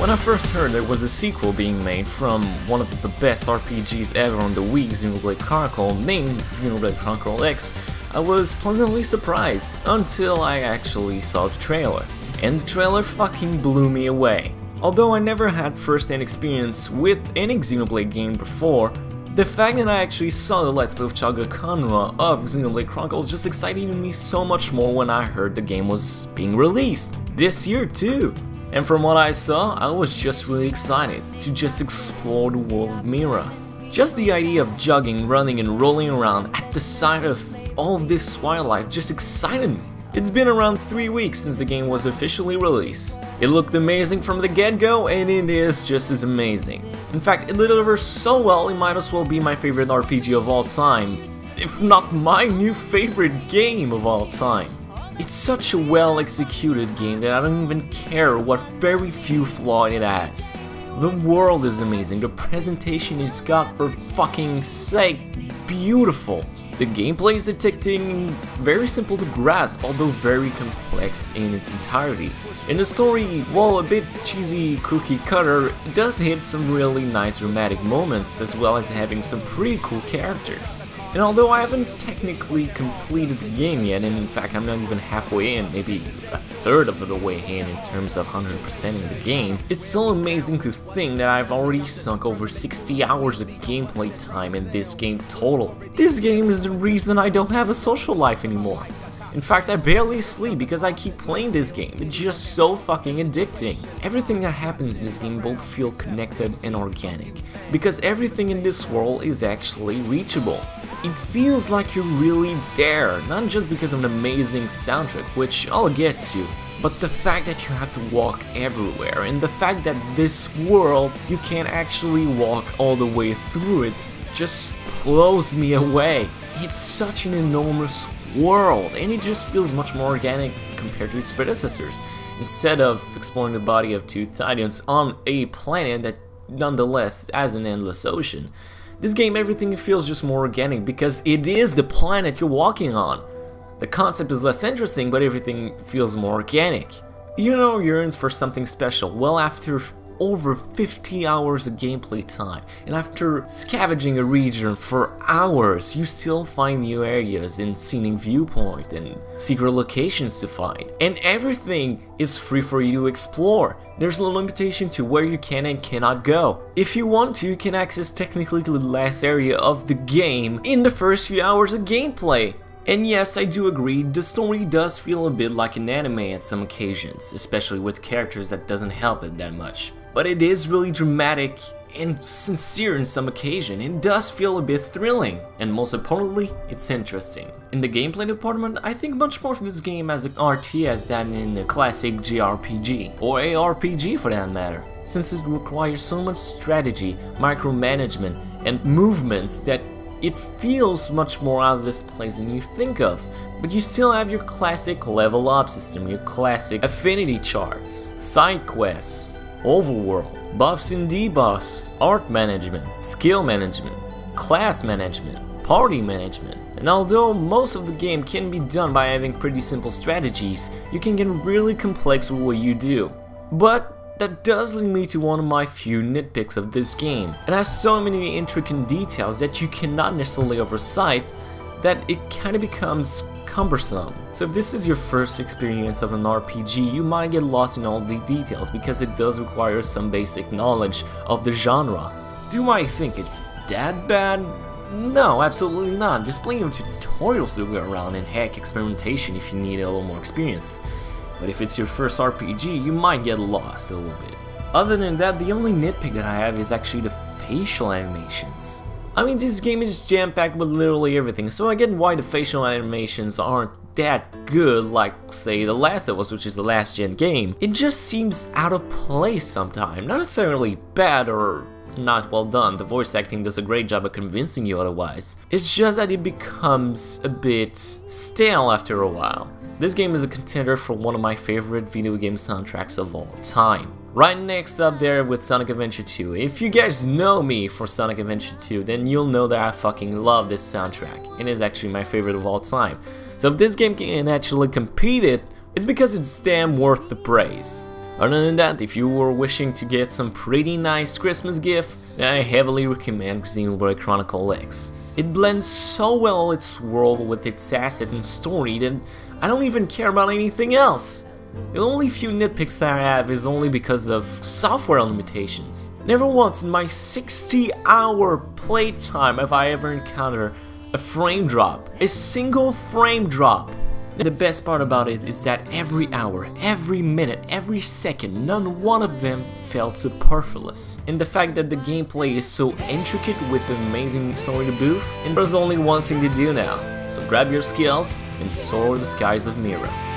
When I first heard there was a sequel being made from one of the best RPGs ever on the Wii, Xenoblade Chronicles, named Xenoblade Chronicles X, I was pleasantly surprised until I actually saw the trailer. And the trailer fucking blew me away. Although I never had first-hand experience with any Xenoblade game before, the fact that I actually saw the Let's Play of Chaga Kanra of Xenoblade Chronicles just excited me so much more when I heard the game was being released, this year too. And from what I saw, I was just really excited to just explore the world of Mira. Just the idea of jogging, running and rolling around at the sight of all of this wildlife just excited me. It's been around 3 weeks since the game was officially released. It looked amazing from the get-go, and it is just as amazing. In fact, it delivers so well it might as well be my favorite RPG of all time, if not my new favorite game of all time. It's such a well-executed game that I don't even care what very few flaws it has. The world is amazing, the presentation it's got for fucking sake beautiful. The gameplay is addicting, very simple to grasp, although very complex in its entirety. And the story, while a bit cheesy cookie cutter, it does hit some really nice dramatic moments, as well as having some pretty cool characters. And although I haven't technically completed the game yet, and in fact I'm not even halfway in, maybe a third of the way in terms of 100%ing the game, it's so amazing to think that I've already sunk over 60 hours of gameplay time in this game total. This game is the reason I don't have a social life anymore. In fact, I barely sleep because I keep playing this game. It's just so fucking addicting. Everything that happens in this game both feel connected and organic, because everything in this world is actually reachable. It feels like you're really there, not just because of an amazing soundtrack, which all gets you, but the fact that you have to walk everywhere, and the fact that this world, you can't actually walk all the way through it, just blows me away. It's such an enormous world, and it just feels much more organic compared to its predecessors, instead of exploring the body of two titans on a planet that nonetheless has an endless ocean. This game, everything feels just more organic because it is the planet you're walking on. The concept is less interesting, but everything feels more organic. You know, yearns for something special. Well, after over 50 hours of gameplay time, and after scavenging a region for hours, you still find new areas and scenic viewpoint and secret locations to find, and everything is free for you to explore. There's no limitation to where you can and cannot go. If you want to, you can access technically the last area of the game in the first few hours of gameplay. And yes, I do agree, the story does feel a bit like an anime at some occasions, especially with characters that doesn't help it that much. But it is really dramatic and sincere in some occasion. It does feel a bit thrilling, and most importantly, it's interesting. In the gameplay department, I think much more of this game as an RTS than in a classic JRPG, or a RPG for that matter, since it requires so much strategy, micromanagement, and movements that it feels much more out of this place than you think of. But you still have your classic level up system, your classic affinity charts, side quests, overworld, buffs and debuffs, art management, skill management, class management, party management. And although most of the game can be done by having pretty simple strategies, you can get really complex with what you do. But that does lead me to one of my few nitpicks of this game. It has so many intricate details that you cannot necessarily oversight that it kind of becomes cumbersome. So if this is your first experience of an RPG, you might get lost in all the details because it does require some basic knowledge of the genre. Do I think it's that bad? No, absolutely not. There's plenty of tutorials to go around and heck, experimentation if you need a little more experience. But if it's your first RPG, you might get lost a little bit. Other than that, the only nitpick that I have is actually the facial animations. I mean, this game is jam-packed with literally everything, so I get why the facial animations aren't that good like, say, The Last of Us, which is the last gen game. It just seems out of place sometimes. Not necessarily bad or not well done, the voice acting does a great job of convincing you otherwise. It's just that it becomes a bit stale after a while. This game is a contender for one of my favorite video game soundtracks of all time. Right next up there with Sonic Adventure 2. If you guys know me for Sonic Adventure 2, then you'll know that I fucking love this soundtrack. It is actually my favorite of all time. So if this game can actually compete it, it's because it's damn worth the praise. Other than that, if you were wishing to get some pretty nice Christmas gift, then I heavily recommend Xenoblade Chronicles X. It blends so well its world with its asset and story that I don't even care about anything else. The only few nitpicks I have is only because of software limitations. Never once in my 60-hour playtime have I ever encountered a frame drop. A single frame drop. And the best part about it is that every hour, every minute, every second, none one of them felt superfluous. And the fact that the gameplay is so intricate with an amazing story to boot, and there's only one thing to do now. So grab your skills and soar the skies of Mira.